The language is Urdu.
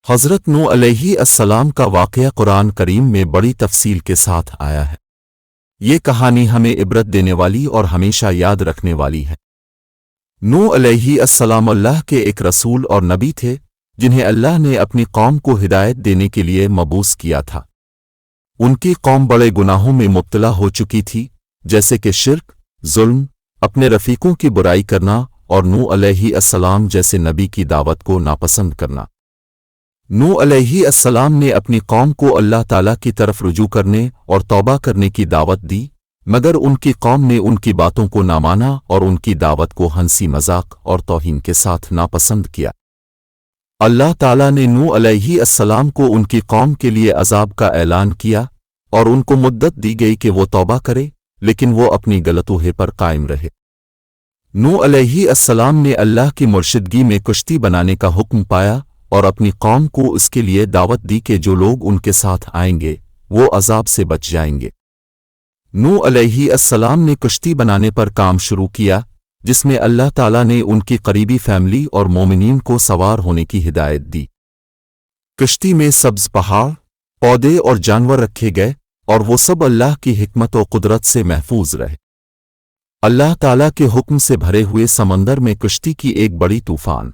حضرت نوح علیہ السلام کا واقعہ قرآن کریم میں بڑی تفصیل کے ساتھ آیا ہے۔ یہ کہانی ہمیں عبرت دینے والی اور ہمیشہ یاد رکھنے والی ہے۔ نوح علیہ السلام اللہ کے ایک رسول اور نبی تھے جنہیں اللہ نے اپنی قوم کو ہدایت دینے کے لیے مبعوث کیا تھا۔ ان کی قوم بڑے گناہوں میں مبتلا ہو چکی تھی، جیسے کہ شرک، ظلم، اپنے رفیقوں کی برائی کرنا اور نوح علیہ السلام جیسے نبی کی دعوت کو ناپسند کرنا۔ نوح علیہ السلام نے اپنی قوم کو اللہ تعالیٰ کی طرف رجوع کرنے اور توبہ کرنے کی دعوت دی، مگر ان کی قوم نے ان کی باتوں کو نہ مانا اور ان کی دعوت کو ہنسی مذاق اور توہین کے ساتھ ناپسند کیا۔ اللہ تعالیٰ نے نوح علیہ السلام کو ان کی قوم کے لیے عذاب کا اعلان کیا اور ان کو مدت دی گئی کہ وہ توبہ کرے، لیکن وہ اپنی غلطیوں پر قائم رہے۔ نوح علیہ السلام نے اللہ کی مرشدگی میں کشتی بنانے کا حکم پایا اور اپنی قوم کو اس کے لیے دعوت دی کہ جو لوگ ان کے ساتھ آئیں گے وہ عذاب سے بچ جائیں گے۔ نوح علیہ السلام نے کشتی بنانے پر کام شروع کیا، جس میں اللہ تعالیٰ نے ان کی قریبی فیملی اور مومنین کو سوار ہونے کی ہدایت دی۔ کشتی میں سبز پہاڑ، پودے اور جانور رکھے گئے اور وہ سب اللہ کی حکمت و قدرت سے محفوظ رہے۔ اللہ تعالیٰ کے حکم سے بھرے ہوئے سمندر میں کشتی کی ایک بڑی طوفان